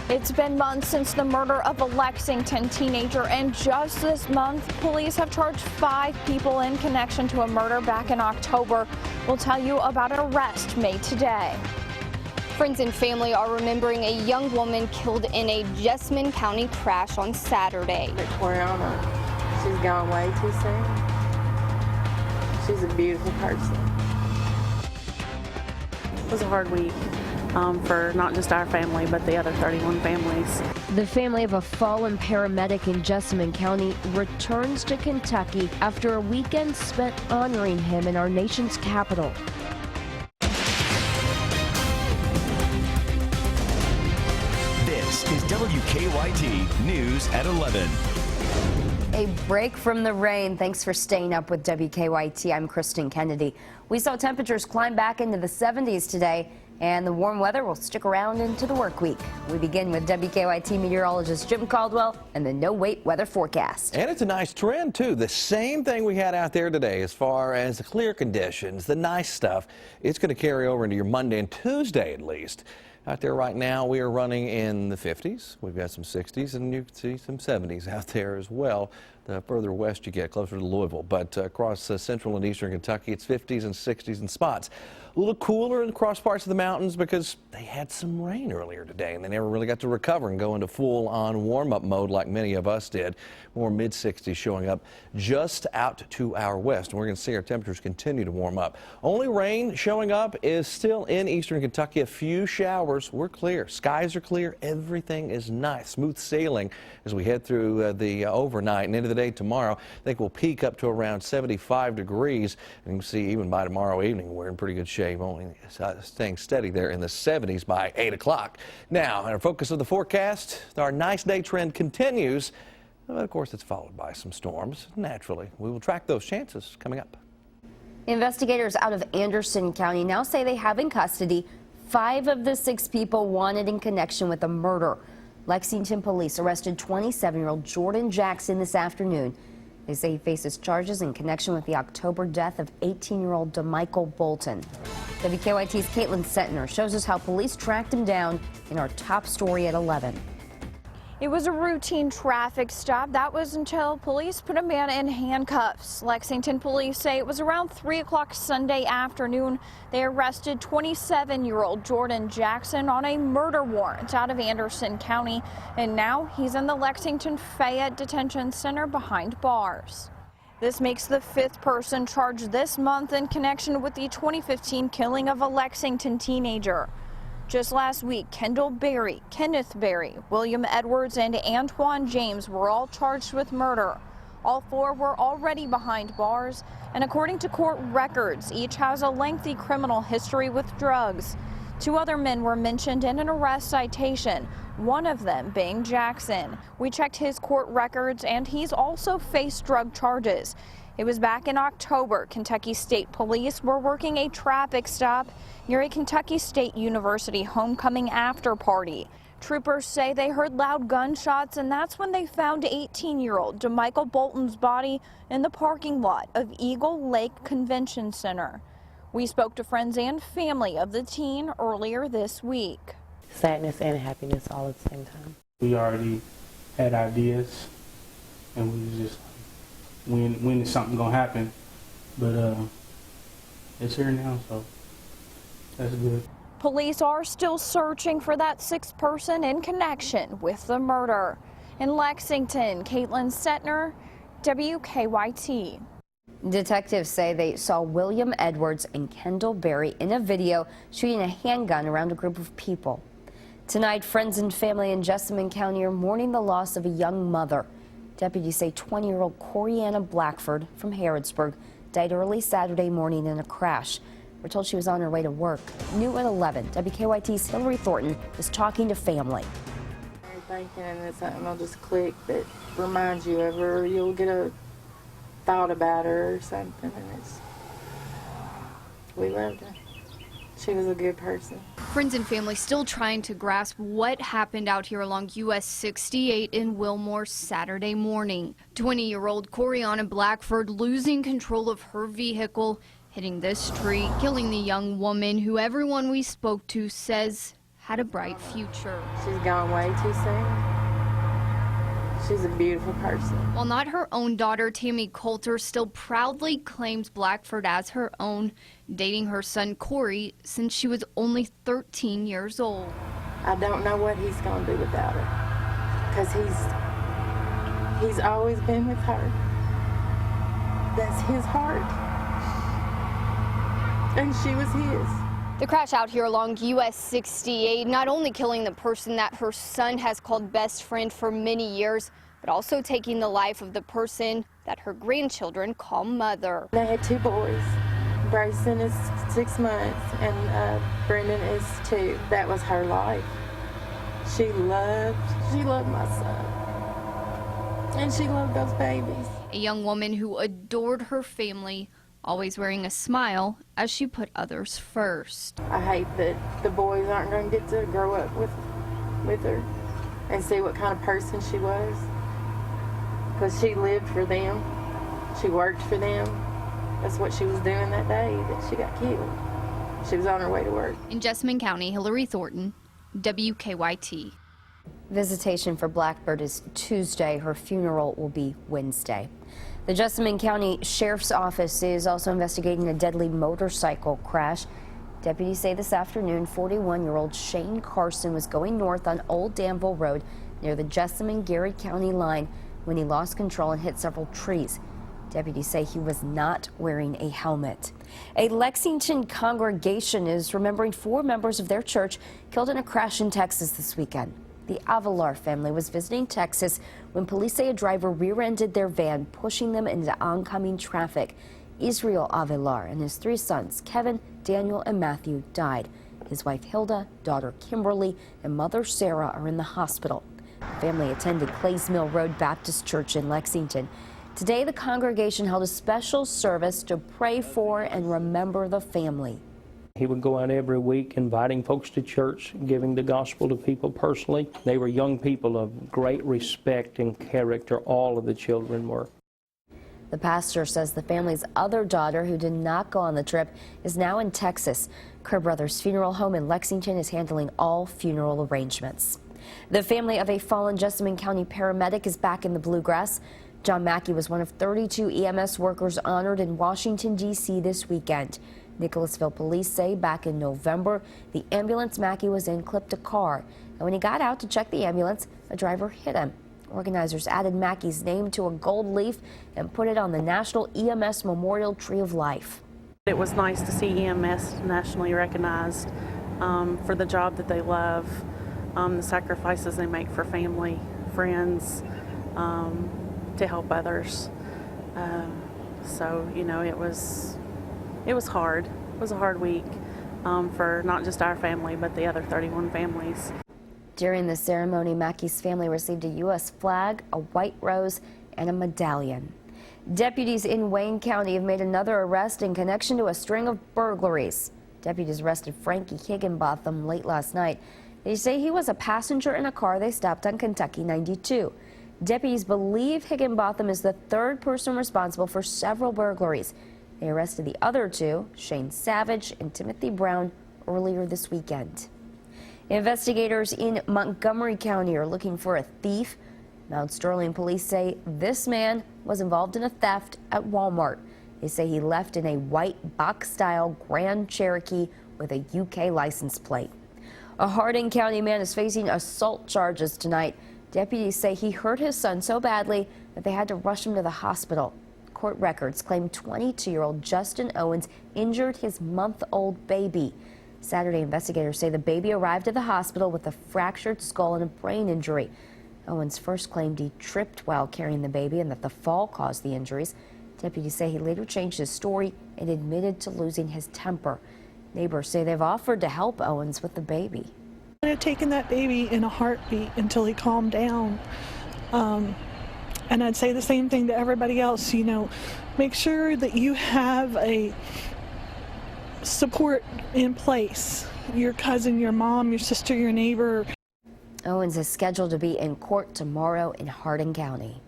It's been months since the murder of a Lexington teenager, and just this month, police have charged 5 people in connection to a murder back in October. We'll tell you about an arrest made today. Friends and family are remembering a young woman killed in a Jessamine County crash on Saturday. Victoriana, she's gone way too soon. She's a beautiful person. It was a hard week for not just our family, but the other 31 families. The family of a fallen paramedic in Jessamine County returns to Kentucky after a weekend spent honoring him in our nation's capital. This is WKYT News at 11. A break from the rain. Thanks for staying up with WKYT. I'm Kristen Kennedy. We saw temperatures climb back into the 70s today, and the warm weather will stick around into the work week. We begin with WKYT meteorologist Jim Caldwell and the no-wait weather forecast. And it's a nice trend, too. The same thing we had out there today as far as the clear conditions, the nice stuff. It's going to carry over into your Monday and Tuesday at least. Out there right now, we are running in the 50s. We've got some 60s, and you can see some 70s out there as well. The further west you get, closer to Louisville. But across central and eastern Kentucky, it's 50s and 60s in spots. A little cooler across parts of the mountains because they had some rain earlier today, and they never really got to recover and go into full-on warm-up mode like many of us did. More mid-60s showing up just out to our west, and we're going to see our temperatures continue to warm up. Only rain showing up is still in eastern Kentucky. A few showers. We're clear. Skies are clear. Everything is nice. Smooth sailing as we head through the overnight and into the day tomorrow. I think we'll peak up to around 75 degrees, and you can see even by tomorrow evening we're in pretty good shape. Only staying steady there in the 70s by 8 o'clock. Now, our focus of the forecast, our nice day trend continues. But of course, it's followed by some storms. Naturally, we will track those chances coming up. Investigators out of Anderson County now say they have in custody 5 of the 6 people wanted in connection with a murder. Lexington police arrested 27-year-old Jordan Jackson this afternoon. They say he faces charges in connection with the October death of 18-year-old DeMichael Bolton. WKYT's Caitlin Setner shows us how police tracked him down in our top story at 11. It was a routine traffic stop. That was until police put a man in handcuffs. Lexington police say it was around 3 o'clock Sunday afternoon. They arrested 27-year-old Jordan Jackson on a murder warrant out of Anderson County, and now he's in the Lexington Fayette Detention Center behind bars. This makes the 5th person charged this month in connection with the 2015 killing of a Lexington teenager. Just last week, Kendall Berry, Kenneth Berry, William Edwards, and Antoine James were all charged with murder. All 4 were already behind bars, and according to court records, each has a lengthy criminal history with drugs. 2 other men were mentioned in an arrest citation, one of them being Jackson. We checked his court records, and he's also faced drug charges. It was back in October. Kentucky State Police were working a traffic stop near a Kentucky State University homecoming after party. Troopers say they heard loud gunshots, and that's when they found 18-year-old DeMichael Bolton's body in the parking lot of Eagle Lake Convention Center. We spoke to friends and family of the teen earlier this week. Sadness and happiness all at the same time. We already had ideas, and we was just when is something gonna happen, but it's here now, so that's good. Police are still searching for that 6th person in connection with the murder. In Lexington, Caitlin Setner, WKYT. Detectives say they saw William Edwards and Kendall Berry in a video shooting a handgun around a group of people. Tonight, friends and family in Jessamine County are mourning the loss of a young mother. Deputies say 20-year-old Corianna Blackford from Harrodsburg died early Saturday morning in a crash. We're told she was on her way to work. New at 11, WKYT's Hillary Thornton is talking to family. You're thinking that something will just click that reminds you of her, or you'll get a thought about her or something, and we loved her. She was a good person. Friends and family still trying to grasp what happened out here along US 68 in Wilmore Saturday morning. 20-year-old Corianna Blackford losing control of her vehicle, hitting this tree, killing the young woman who everyone we spoke to says had a bright future. She's gone way too soon. She's a beautiful person. While not her own daughter, Tammy Coulter still proudly claims Blackford as her own, dating her son Corey since she was only 13 years old. I don't know what he's going to do without her, because he's always been with her. That's his heart, and she was his. The crash out here along US 68 not only killing the person that her son has called best friend for many years, but also taking the life of the person that her grandchildren call mother. They had 2 boys. Brayson is 6 months and Brendan is 2. That was her life. She loved my son. And she loved those babies. A young woman who adored her family, always wearing a smile as she put others first. I hate that the boys aren't going to get to grow up with her and see what kind of person she was. Because she lived for them. She worked for them. That's what she was doing that day that she got killed. She was on her way to work. In Jessamine County, Hillary Thornton, WKYT. Visitation for Blackbird is Tuesday. Her funeral will be Wednesday. The Jessamine County Sheriff's Office is also investigating a deadly motorcycle crash. Deputies say this afternoon 41-year-old Shane Carson was going north on Old Danville Road near the Jessamine-Geary County line when he lost control and hit several trees. Deputies say he was not wearing a helmet. A Lexington congregation is remembering 4 members of their church killed in a crash in Texas this weekend. The Avilar family was visiting Texas when police say a driver rear-ended their van, pushing them into oncoming traffic. Israel Avilar and his 3 sons, Kevin, Daniel, and Matthew, died. His wife Hilda, daughter Kimberly, and mother Sarah are in the hospital. The family attended Clays Mill Road Baptist Church in Lexington. Today, the congregation held a special service to pray for and remember the family. He would go out every week inviting folks to church, giving the gospel to people personally. They were young people of great respect and character, all of the children were. The pastor says the family's other daughter, who did not go on the trip, is now in Texas. Kerr Brothers Funeral Home in Lexington is handling all funeral arrangements. The family of a fallen Jessamine County paramedic is back in the Bluegrass. John Mackey was one of 32 EMS workers honored in Washington, D.C. this weekend. Nicholasville police say back in November, the ambulance Mackey was in clipped a car. And when he got out to check the ambulance, a driver hit him. Organizers added Mackey's name to a gold leaf and put it on the National EMS Memorial Tree of Life. It was nice to see EMS nationally recognized for the job that they love, the sacrifices they make for family, friends, to help others. So, you know, it was hard. It was a hard week for not just our family, but the other 31 families. During the ceremony, Mackey's family received a U.S. flag, a white rose, and a medallion. Deputies in Wayne County have made another arrest in connection to a string of burglaries. Deputies arrested Frankie Higginbotham late last night. They say he was a passenger in a car they stopped on Kentucky 92. Deputies believe Higginbotham is the 3rd person responsible for several burglaries. They arrested the other 2, Shane Savage and Timothy Brown, earlier this weekend. Investigators in Montgomery County are looking for a thief. Mount Sterling police say this man was involved in a theft at Walmart. They say he left in a white box-style Grand Cherokee with a UK license plate. A Hardin County man is facing assault charges tonight. Deputies say he hurt his son so badly that they had to rush him to the hospital. Court records claim 22-year-old Justin Owens injured his month-old baby. Saturday, investigators say the baby arrived at the hospital with a fractured skull and a brain injury. Owens first claimed he tripped while carrying the baby and that the fall caused the injuries. Deputies say he later changed his story and admitted to losing his temper. Neighbors say they've offered to help Owens with the baby. I had taken that baby in a heartbeat until he calmed down. And I'd say the same thing to everybody else, you know, make sure that you have a support in place. Your cousin, your mom, your sister, your neighbor. Owens is scheduled to be in court tomorrow in Hardin County.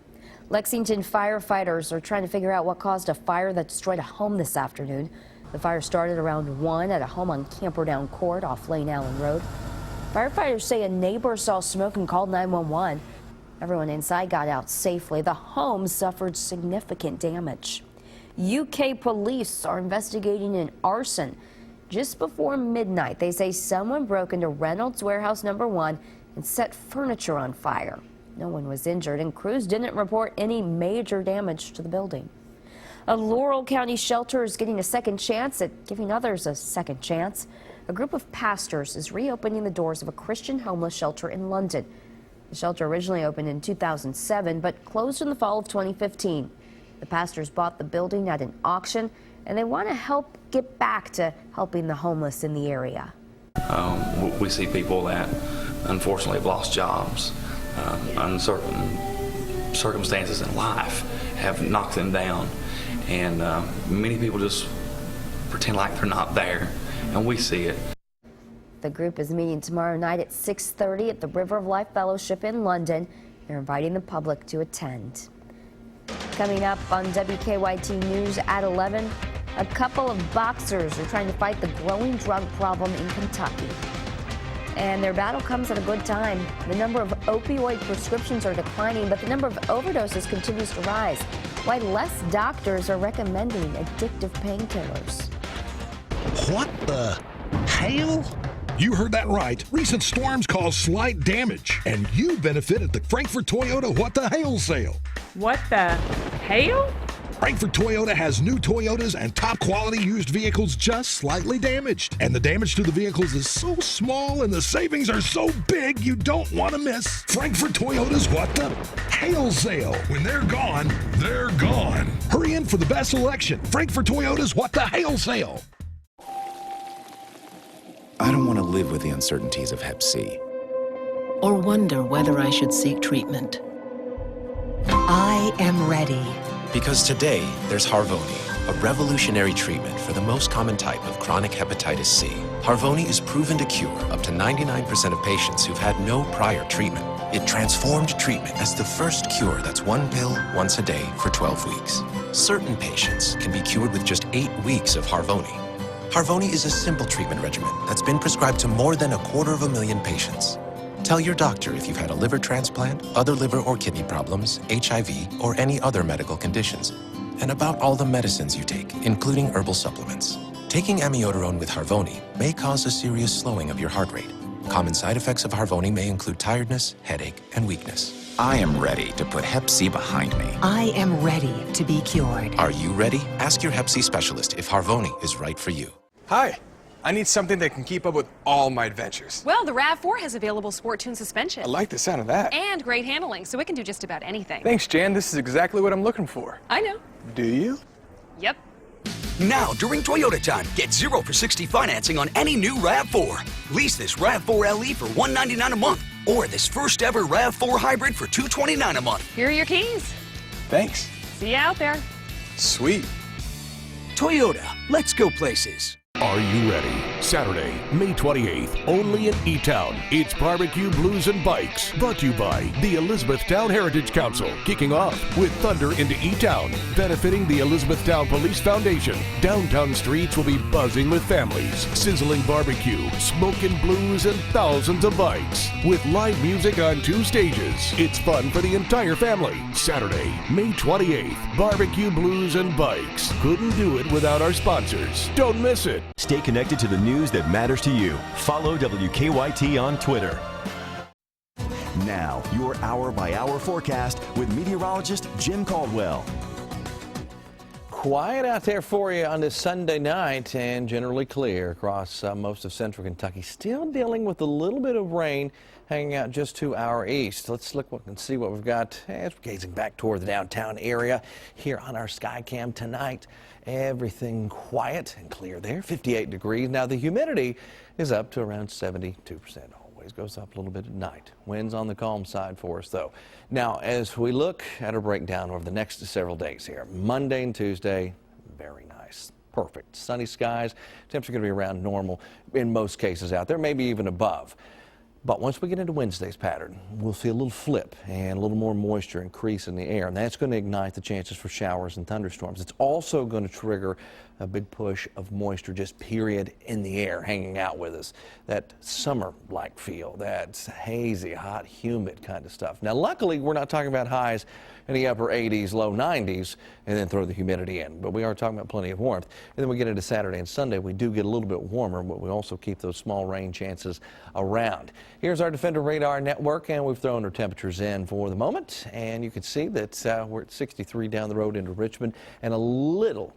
Lexington firefighters are trying to figure out what caused a fire that destroyed a home this afternoon. The fire started around 1 at a home on Camperdown Court off Lane Allen Road. Firefighters say a neighbor saw smoke and called 911. Everyone inside got out safely. The home suffered significant damage. UK police are investigating an arson. Just before midnight, they say someone broke into Reynolds Warehouse number 1 and set furniture on fire. No one was injured, and crews didn't report any major damage to the building. A Laurel County shelter is getting a second chance at giving others a second chance. A group of pastors is reopening the doors of a Christian homeless shelter in London. The shelter originally opened in 2007, but closed in the fall of 2015. The pastors bought the building at an auction, and they want to help get back to helping the homeless in the area. We see people that unfortunately have lost jobs. Uncertain circumstances in life have knocked them down, and many people just pretend like they're not there, and we see it. The group is meeting tomorrow night at 6:30 at the River of Life Fellowship in London. They're inviting the public to attend. Coming up on WKYT News at 11, a couple of boxers are trying to fight the growing drug problem in Kentucky. And their battle comes at a good time. The number of opioid prescriptions are declining, but the number of overdoses continues to rise. Why less doctors are recommending addictive painkillers. What the hell? You heard that right. Recent storms caused slight damage, and you benefit at the Frankfort Toyota What the Hail sale. What the hail? Frankfort Toyota has new Toyotas and top quality used vehicles just slightly damaged. And the damage to the vehicles is so small and the savings are so big you don't want to miss Frankfort Toyota's What the Hail sale. When they're gone, they're gone. Hurry in for the best selection. Frankfort Toyota's What the Hail sale. I don't want to live with the uncertainties of Hep C. Or wonder whether I should seek treatment. I am ready. Because today, there's Harvoni, a revolutionary treatment for the most common type of chronic hepatitis C. Harvoni is proven to cure up to 99% of patients who've had no prior treatment. It transformed treatment as the first cure that's one pill once a day for 12 weeks. Certain patients can be cured with just 8 weeks of Harvoni. Harvoni is a simple treatment regimen that's been prescribed to more than 250,000 patients. Tell your doctor if you've had a liver transplant, other liver or kidney problems, HIV, or any other medical conditions, and about all the medicines you take, including herbal supplements. Taking amiodarone with Harvoni may cause a serious slowing of your heart rate. Common side effects of Harvoni may include tiredness, headache, and weakness. I am ready to put Hep C behind me. I am ready to be cured. Are you ready? Ask your Hep C specialist if Harvoni is right for you. Hi. I need something that can keep up with all my adventures. Well, the RAV4 has available sport tune suspension. I like the sound of that. And great handling, so it can do just about anything. Thanks, Jan. This is exactly what I'm looking for. I know. Do you? Yep. Now, during Toyota time, get 0 for 60 financing on any new RAV4. Lease this RAV4 LE for $199 a month, or this first ever RAV4 Hybrid for $229 a month. Here are your keys. Thanks. See you out there. Sweet. Toyota, let's go places. Are you ready? Saturday, May 28th, only in E-Town. It's Barbecue Blues and Bikes, brought to you by the Elizabethtown Heritage Council, kicking off with Thunder into E-Town, benefiting the Elizabethtown Police Foundation. Downtown streets will be buzzing with families, sizzling barbecue, smoking blues, and thousands of bikes. With live music on 2 stages, it's fun for the entire family. Saturday, May 28th, Barbecue Blues and Bikes. Couldn't do it without our sponsors. Don't miss it. Stay connected to the news that matters to you. Follow WKYT on Twitter. Now, your hour-by-hour forecast with meteorologist Jim Caldwell. Quiet out there for you on this Sunday night, and generally clear across most of central Kentucky. Still dealing with a little bit of rain hanging out just to our east. Let's look and see what we've got as we're gazing back toward the downtown area here on our Skycam tonight. Everything quiet and clear there, 58 degrees. Now the humidity is up to around 72%. Always goes up a little bit at night. Winds on the calm side for us though. Now as we look at a breakdown over the next several days here, Monday and Tuesday, very nice. Perfect. Sunny skies. Temps are going to be around normal in most cases out there, maybe even above. But once we get into Wednesday's pattern, we'll see a little flip and a little more moisture increase in the air, and that's going to ignite the chances for showers and thunderstorms. It's also going to trigger a big push of moisture, just period, in the air, hanging out with us. That summer-like feel, that hazy, hot, humid kind of stuff. Now, luckily, we're not talking about highs in the upper 80s, low 90s, and then throw the humidity in. But we are talking about plenty of warmth. And then we get into Saturday and Sunday, we do get a little bit warmer, but we also keep those small rain chances around. Here's our Defender Radar Network, and we've thrown our temperatures in for the moment. And you can see that we're at 63 down the road into Richmond, and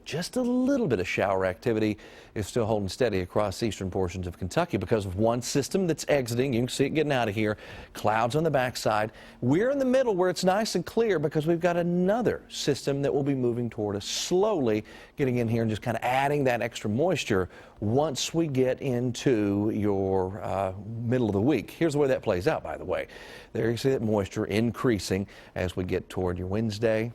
just a little bit of shower activity is still holding steady across eastern portions of Kentucky because of one system that's exiting. You can see it getting out of here. Clouds on the backside. We're in the middle where it's nice and clear because we've got another system that will be moving toward us slowly, getting in here and just kind of adding that extra moisture once we get into your middle of the week. Here's the way that plays out, by the way. There you see that moisture increasing as we get toward your Wednesday.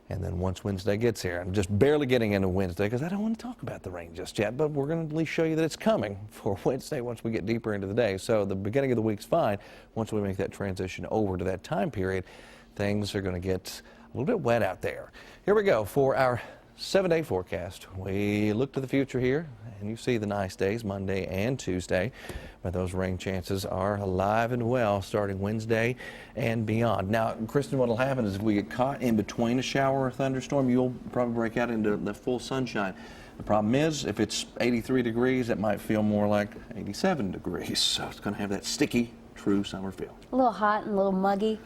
And then once Wednesday gets here, I'm just barely getting into Wednesday because I don't want to talk about the rain just yet, but we're going to at least show you that it's coming for Wednesday once we get deeper into the day. So the beginning of the week's fine. Once we make that transition over to that time period, things are going to get a little bit wet out there. Here we go for our 7-day forecast. We look to the future here, and you see the nice days, Monday and Tuesday. But those rain chances are alive and well starting Wednesday and beyond. Now, Kristen, what will happen is if we get caught in between a shower or thunderstorm, you'll probably break out into the full sunshine. The problem is, if it's 83 degrees, it might feel more like 87 degrees. So it's going to have that sticky, true summer feel. A little hot and a little muggy.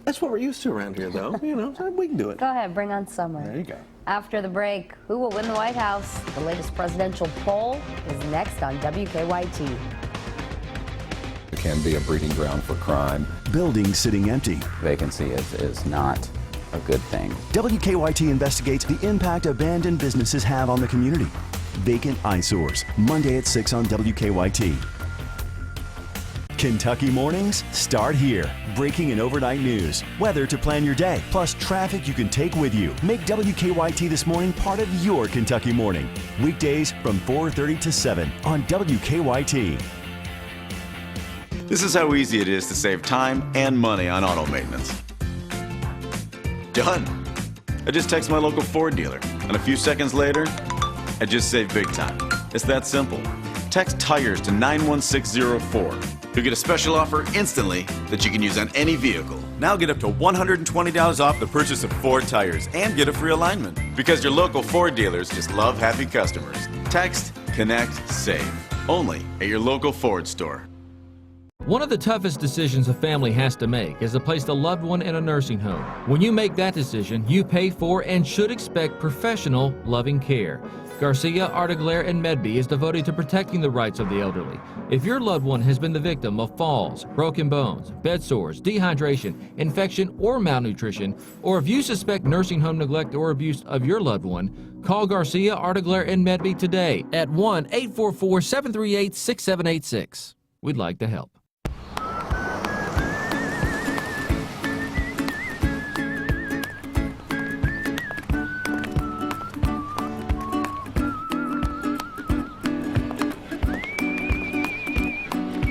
That's what we're used to around here, though. You know, so we can do it. Go ahead, bring on summer. There you go. After the break, who will win the White House? The latest presidential poll is next on WKYT. It can be a breeding ground for crime. Buildings sitting empty. Vacancy is not a good thing. WKYT investigates the impact abandoned businesses have on the community. Vacant eyesores, Monday at 6 on WKYT. Kentucky mornings start here. Breaking and overnight news, weather to plan your day, plus traffic you can take with you. Make WKYT This Morning part of your Kentucky morning. Weekdays from 4:30 to 7 on WKYT. This is how easy it is to save time and money on auto maintenance. Done. I just text my local Ford dealer, and a few seconds later, I just saved big time. It's that simple. Text tires to 91604. You'll get a special offer instantly that you can use on any vehicle. Now get up to $120 off the purchase of 4 tires and get a free alignment. Because your local Ford dealers just love happy customers. Text, connect, save. Only at your local Ford store. One of the toughest decisions a family has to make is to place a loved one in a nursing home. When you make that decision, you pay for and should expect professional, loving care. Garcia, Artiglaire, and Medby is devoted to protecting the rights of the elderly. If your loved one has been the victim of falls, broken bones, bed sores, dehydration, infection, or malnutrition, or if you suspect nursing home neglect or abuse of your loved one, call Garcia, Artiglaire, and Medby today at 1-844-738-6786. We'd like to help.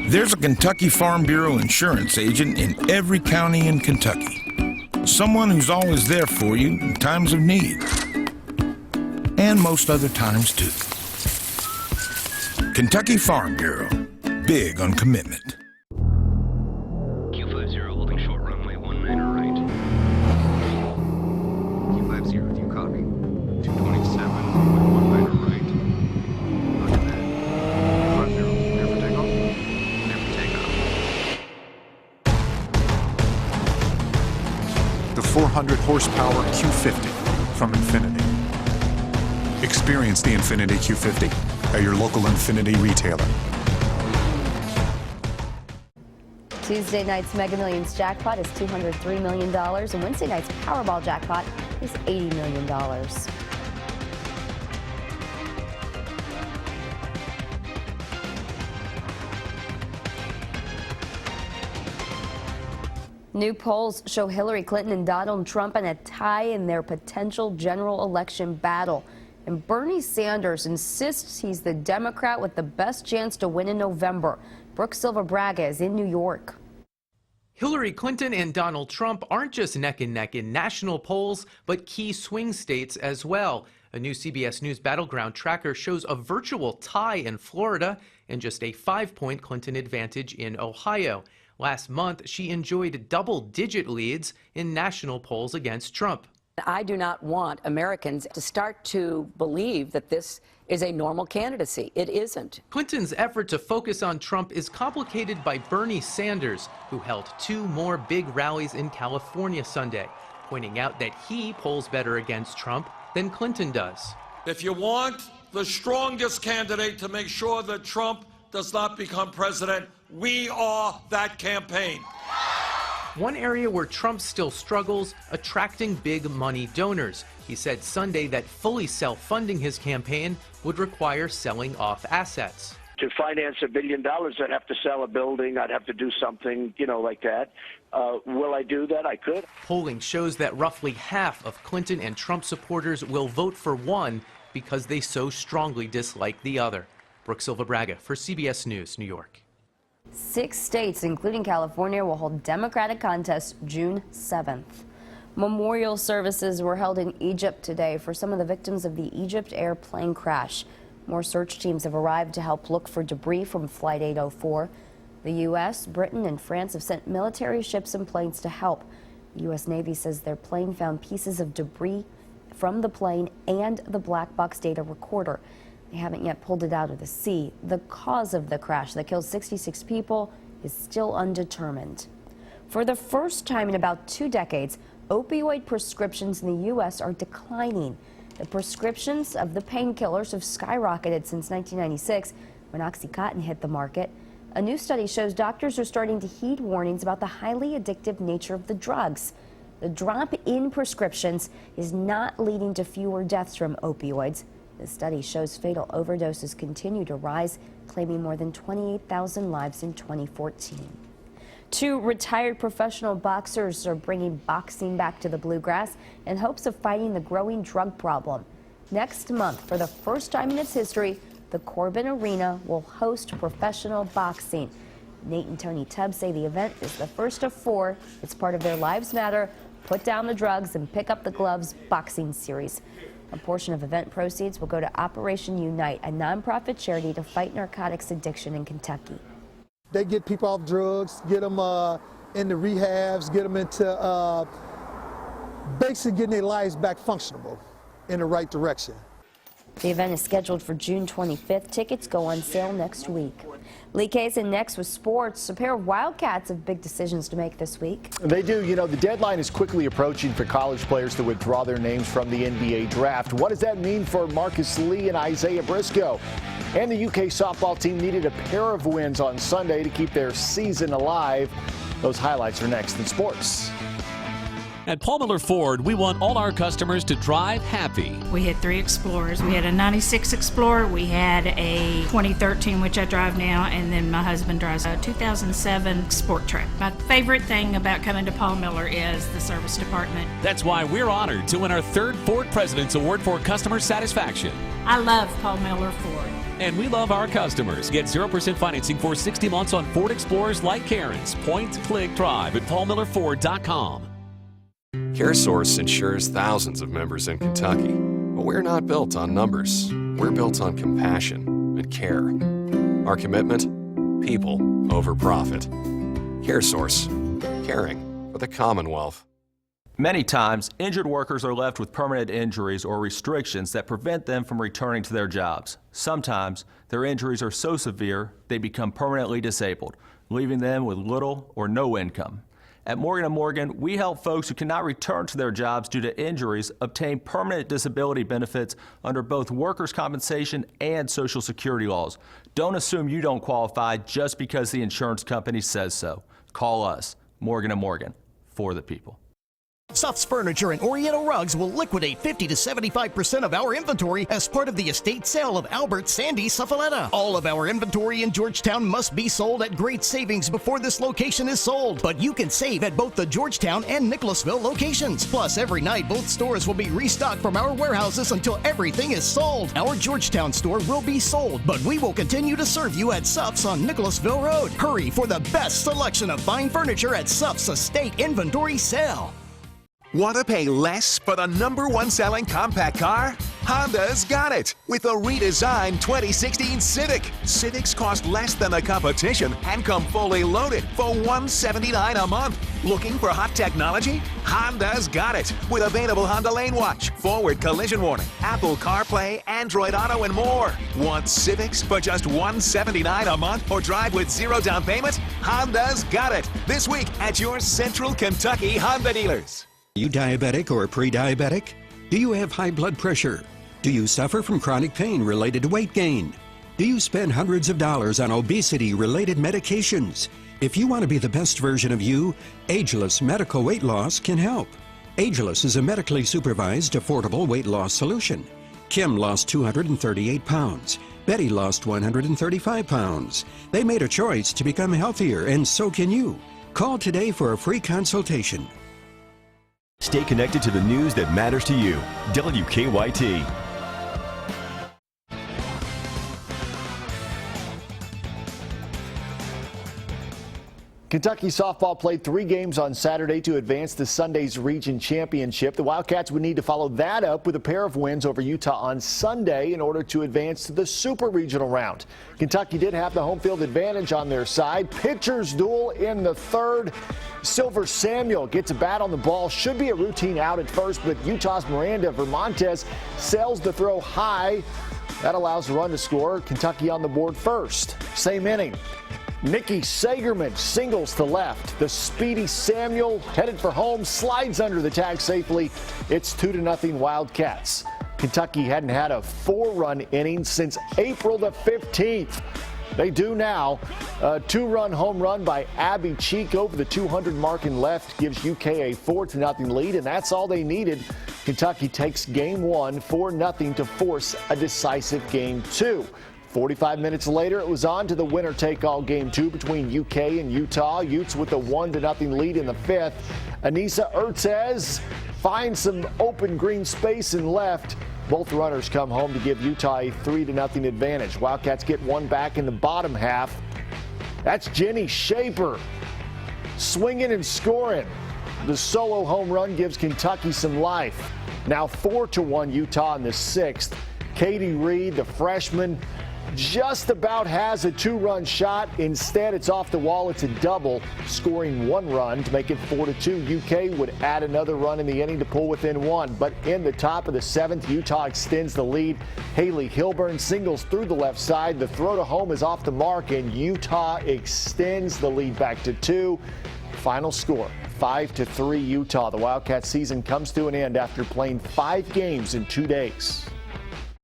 There's a Kentucky Farm Bureau insurance agent in every county in Kentucky. Someone who's always there for you in times of need. And most other times, too. Kentucky Farm Bureau. Big on commitment. Q50 holding short runway 19 right. Q50, do you copy? 227 runway 19 right. Roger that. 50, clear for takeoff. The 400 horsepower Q50 from Infinity. Experience the Infinity Q50 at your local Infinity retailer. Tuesday night's Mega Millions jackpot is $203 million, and Wednesday night's Powerball jackpot is $80 million. New polls show Hillary Clinton and Donald Trump in a tie in their potential general election battle. And Bernie Sanders insists he's the Democrat with the best chance to win in November. Brooke Silva-Braga is in New York. Hillary Clinton and Donald Trump aren't just neck and neck in national polls, but key swing states as well. A new CBS News Battleground tracker shows a virtual tie in Florida and just a 5-point Clinton advantage in Ohio. Last month, she enjoyed double-digit leads in national polls against Trump. I do not want Americans to start to believe that this is a normal candidacy. It isn't. Clinton's effort to focus on Trump is complicated by Bernie Sanders, who held 2 more big rallies in California Sunday, pointing out that he polls better against Trump than Clinton does. If you want the strongest candidate to make sure that Trump does not become president, we are that campaign. One area where Trump still struggles, attracting big money donors. He said Sunday that fully self-funding his campaign would require selling off assets. To finance $1 billion, I'd have to sell a building. I'd have to do something, like that. Will I do that? I could. Polling shows that roughly half of Clinton and Trump supporters will vote for one because they so strongly dislike the other. Brooke Silva Braga for CBS News, New York. 6 states, including California, will hold Democratic contests June 7th. Memorial services were held in Egypt today for some of the victims of the Egypt Air plane crash. More search teams have arrived to help look for debris from Flight 804. The U.S., Britain, and France have sent military ships and planes to help. The U.S. Navy says their plane found pieces of debris from the plane and the black box data recorder. They haven't yet pulled it out of the sea. The cause of the crash that killed 66 people is still undetermined. For the first time in about 2 decades, opioid prescriptions in the U.S. are declining. The prescriptions of the painkillers have skyrocketed since 1996 when OxyContin hit the market. A new study shows doctors are starting to heed warnings about the highly addictive nature of the drugs. The drop in prescriptions is not leading to fewer deaths from opioids. The study shows fatal overdoses continue to rise, claiming more than 28,000 lives in 2014. 2 retired professional boxers are bringing boxing back to the bluegrass in hopes of fighting the growing drug problem. Next month, for the first time in its history, the Corbin Arena will host professional boxing. Nate and Tony Tubbs say the event is the first of 4. It's part of their Lives Matter, Put Down the Drugs and Pick Up the Gloves boxing series. A portion of event proceeds will go to Operation Unite, a nonprofit charity to fight narcotics addiction in Kentucky. They get people off drugs, get them into rehabs, get them into basically getting their lives back functionable in the right direction. The event is scheduled for June 25th. Tickets go on sale next week. Lee Kaysen next with sports. A pair of Wildcats have big decisions to make this week. They do. The deadline is quickly approaching for college players to withdraw their names from the NBA draft. What does that mean for Marcus Lee and Isaiah Briscoe? And the UK softball team needed a pair of wins on Sunday to keep their season alive. Those highlights are next in sports. At Paul Miller Ford, we want all our customers to drive happy. We had 3 Explorers. We had a 96 Explorer, we had a 2013, which I drive now, and then my husband drives a 2007 Sport Track. My favorite thing about coming to Paul Miller is the service department. That's why we're honored to win our 3rd Ford President's Award for Customer Satisfaction. I love Paul Miller Ford. And we love our customers. Get 0% financing for 60 months on Ford Explorers like Karen's. Point, click, drive at paulmillerford.com. CareSource insures thousands of members in Kentucky, but we're not built on numbers. We're built on compassion and care. Our commitment? People over profit. CareSource. Caring for the Commonwealth. Many times, injured workers are left with permanent injuries or restrictions that prevent them from returning to their jobs. Sometimes, their injuries are so severe they become permanently disabled, leaving them with little or no income. At Morgan & Morgan, we help folks who cannot return to their jobs due to injuries obtain permanent disability benefits under both workers' compensation and Social Security laws. Don't assume you don't qualify just because the insurance company says so. Call us, Morgan & Morgan, for the people. Suff's Furniture and Oriental Rugs will liquidate 50 to 75% of our inventory as part of the estate sale of Albert Sandy Suffaletta. All of our inventory in Georgetown must be sold at great savings before this location is sold, but you can save at both the Georgetown and Nicholasville locations. Plus, every night, both stores will be restocked from our warehouses until everything is sold. Our Georgetown store will be sold, but we will continue to serve you at Suff's on Nicholasville Road. Hurry for the best selection of fine furniture at Suff's estate inventory sale. Want to pay less for the #1 selling compact car? Honda's got it with a redesigned 2016 Civic. Civics cost less than the competition and come fully loaded for $179 a month. Looking for hot technology? Honda's got it with available Honda Lane Watch, forward collision warning, Apple CarPlay, Android Auto, and more. Want Civics for just $179 a month or drive with 0 down payment? Honda's got it this week at your Central Kentucky Honda dealers. Are you diabetic or pre-diabetic? Do you have high blood pressure? Do you suffer from chronic pain related to weight gain? Do you spend hundreds of dollars on obesity-related medications? If you want to be the best version of you, Ageless Medical Weight Loss can help. Ageless is a medically supervised, affordable weight loss solution. Kim lost 238 pounds. Betty lost 135 pounds. They made a choice to become healthier, and so can you. Call today for a free consultation. Stay connected to the news that matters to you. WKYT. Kentucky softball played 3 games on Saturday to advance to Sunday's region championship. The Wildcats would need to follow that up with a pair of wins over Utah on Sunday in order to advance to the super regional round. Kentucky did have the home field advantage on their side. Pitchers duel in the third. Silver Samuel gets a bat on the ball. Should be a routine out at first, but Utah's Miranda Vermontes sails the throw high. That allows the run to score. Kentucky on the board first. Same inning. Nikki Sagerman singles to left. The speedy Samuel headed for home, slides under the tag safely. It's 2-0 Wildcats. Kentucky hadn't had a 4-run inning since April the 15th. They do now. A 2-run home run by Abby Cheek over the 200 mark in left gives UK a 4-0 lead, and that's all they needed. Kentucky takes game 1 4-0 to force a decisive game 2. 45 minutes later, it was on to the winner-take-all game 2 between UK and Utah. Utes with a 1-0 lead in the 5th. Anissa Ertez finds some open green space in left. Both runners come home to give Utah a 3-0 advantage. Wildcats get one back in the bottom half. That's Jenny Shaper swinging and scoring. The solo home run gives Kentucky some life. Now 4-1 Utah in the 6th. Katie Reed, the freshman, just about has a 2-run shot. Instead, it's off the wall. It's a double, scoring 1 run to make it 4-2. UK would add another run in the inning to pull within 1. But in the top of the 7th, Utah extends the lead. Haley Hilburn singles through the left side. The throw to home is off the mark, and Utah extends the lead back to 2. Final score, 5-3 Utah. The Wildcat season comes to an end after playing 5 games in 2 days.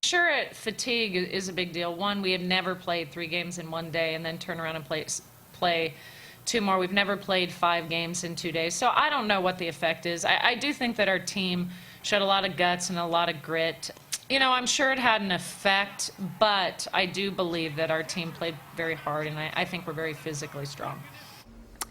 Sure, fatigue is a big deal. One, we have never played 3 games in 1 day and then turn around and play 2 more. We've never played 5 games in 2 days. So I don't know what the effect is. I do think that our team showed a lot of guts and a lot of grit. You know, I'm sure it had an effect, but I do believe that our team played very hard, and I think we're very physically strong.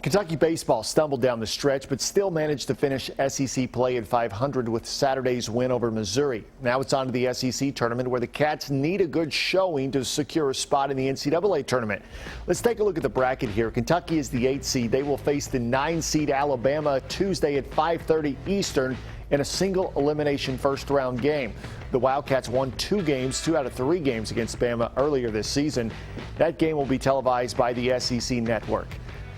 Kentucky baseball stumbled down the stretch, but still managed to finish SEC play at 500 with Saturday's win over Missouri. Now it's on to the SEC tournament, where the Cats need a good showing to secure a spot in the NCAA tournament. Let's take a look at the bracket here. Kentucky is the 8th seed. They will face the 9-seed Alabama Tuesday at 5:30 Eastern in a single elimination first-round game. The Wildcats won 2 games, 2 out of 3 games against Bama earlier this season. That game will be televised by the SEC network.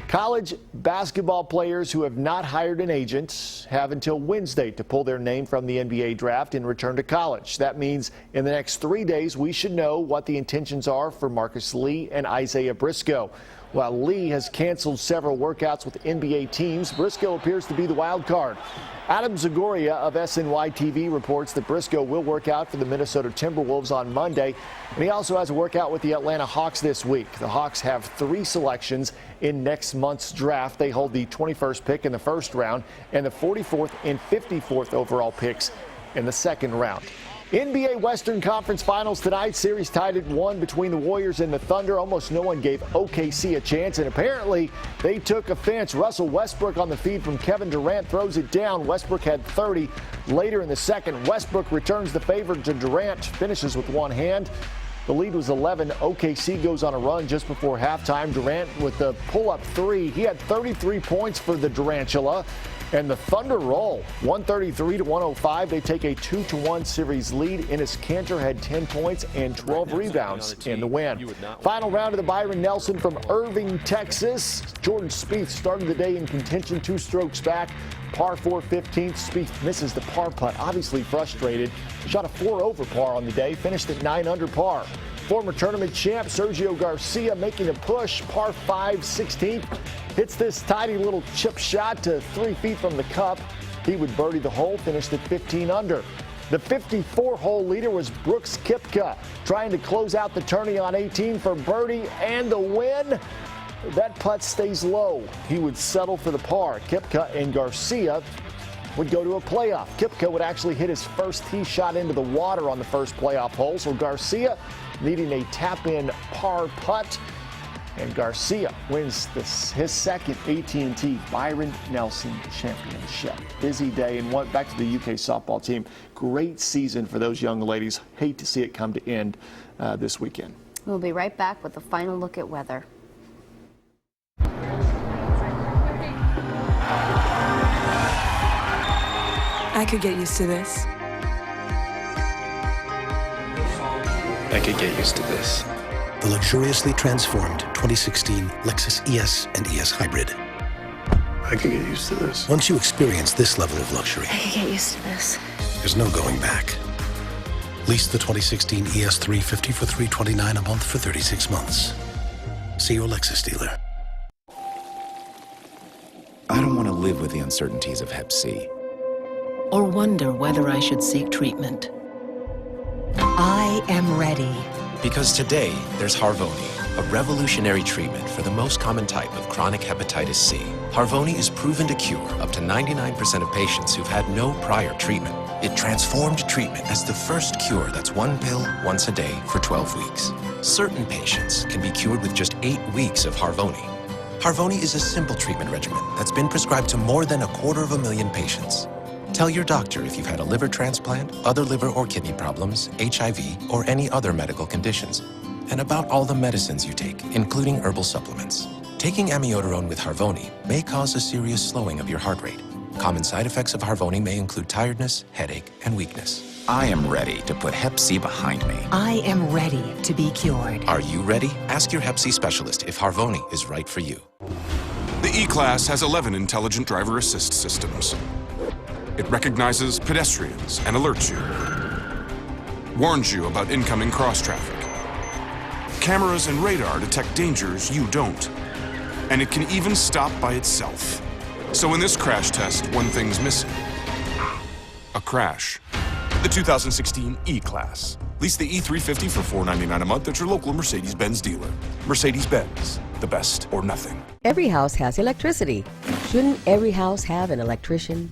College basketball players who have not hired an agent have until Wednesday to pull their name from the NBA draft and return to college. That means in the next 3 days, we should know what the intentions are for Marcus Lee and Isaiah Briscoe. While Lee has canceled several workouts with NBA teams, Briscoe appears to be the wild card. Adam Zagoria of SNY TV reports that Briscoe will work out for the Minnesota Timberwolves on Monday, and he also has a workout with the Atlanta Hawks this week. The Hawks have 3 selections in next month's draft. They hold the 21st pick in the first round and the 44th and 54th overall picks in the second round. NBA Western Conference Finals tonight. Series tied at 1 between the Warriors and the Thunder. Almost no one gave OKC a chance, and apparently they took offense. Russell Westbrook on the feed from Kevin Durant throws it down. Westbrook had 30 later in the second. Westbrook returns the favor to Durant, finishes with one hand. The lead was 11. OKC goes on a run just before halftime. Durant with the pull-up 3. He had 33 points for the Durantula. And the Thunder roll, 133-105. They take a 2-1 series lead. Enes Kanter had 10 points and 12 rebounds in the win. Final round of the Byron Nelson from Irving, Texas. Jordan Spieth started the day in contention, 2 strokes back. Par 4 15th. Spieth misses the par putt, obviously frustrated. Shot a 4 over par on the day, finished at 9 under par. Former tournament champ Sergio Garcia making a push, par 5 16th. Hits this tiny little chip shot to 3 feet from the cup. He would birdie the hole, finished at 15 under. The 54-hole leader was Brooks Koepka, trying to close out the tourney on 18 for birdie and the win. That putt stays low. He would settle for the par. Koepka and Garcia would go to a playoff. Koepka would actually hit his first tee shot into the water on the first playoff hole, so Garcia needing a tap-in par putt. And Garcia wins his second AT&T Byron Nelson Championship. Busy day, and back to the UK softball team. Great season for those young ladies. Hate to see it come to end this weekend. We'll be right back with a final look at weather. I could get used to this. I could get used to this. The luxuriously transformed 2016 Lexus ES and ES Hybrid. I could get used to this. Once you experience this level of luxury, I could get used to this. there's no going back. Lease the 2016 ES 350 for $329 a month for 36 months. See your Lexus dealer. I don't want to live with the uncertainties of Hep C. Or wonder whether I should seek treatment. I am ready. Because today, there's Harvoni, a revolutionary treatment for the most common type of chronic hepatitis C. Harvoni is proven to cure up to 99% of patients who've had no prior treatment. It transformed treatment as the first cure that's 1 pill once a day for 12 weeks. Certain patients can be cured with just 8 weeks of Harvoni. Harvoni is a simple treatment regimen that's been prescribed to more than 250,000 patients. Tell your doctor if you've had a liver transplant, other liver or kidney problems, HIV, or any other medical conditions, and about all the medicines you take, including herbal supplements. Taking amiodarone with Harvoni may cause a serious slowing of your heart rate. Common side effects of Harvoni may include tiredness, headache, and weakness. I am ready to put Hep C behind me. I am ready to be cured. Are you ready? Ask your Hep C specialist if Harvoni is right for you. The E-Class has 11 intelligent driver assist systems. It recognizes pedestrians and alerts you. Warns you about incoming cross-traffic. Cameras and radar detect dangers you don't. And it can even stop by itself. So in this crash test, one thing's missing. A crash. The 2016 E-Class. Lease the E350 for $499 a month at your local Mercedes-Benz dealer. Mercedes-Benz, the best or nothing. Every house has electricity. Shouldn't every house have an electrician?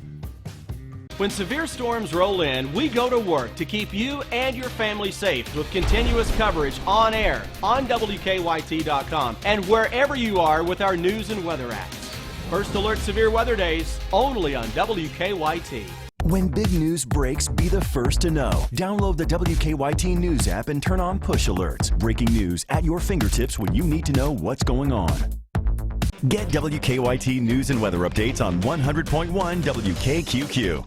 When severe storms roll in, we go to work to keep you and your family safe with continuous coverage on air, on WKYT.com, and wherever you are with our news and weather apps. First Alert Severe Weather Days, only on WKYT. When big news breaks, be the first to know. Download the WKYT News app and turn on push alerts. Breaking news at your fingertips when you need to know what's going on. Get WKYT news and weather updates on 100.1 WKQQ.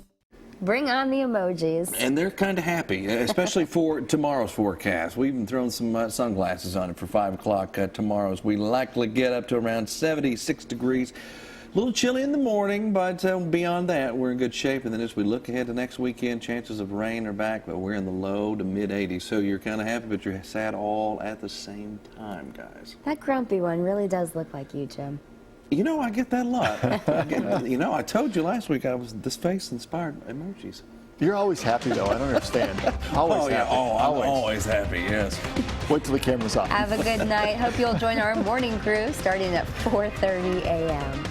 Bring on the emojis. And they're kind of happy, especially for tomorrow's forecast. We've even thrown some sunglasses on it for 5 o'clock tomorrow's. We likely get up to around 76 degrees. A little chilly in the morning, but beyond that, we're in good shape. And then as we look ahead to next weekend, chances of rain are back, but we're in the low to mid 80s. So you're kind of happy, but you're sad all at the same time, guys. That grumpy one really does look like you, Jim. You know, I get that a lot. I told you last week I was this face-inspired emojis. You're always happy, though. I don't understand. Always happy. I'm always happy, yes. Wait till the camera's off. Have a good night. Hope you'll join our morning crew starting at 4:30 a.m.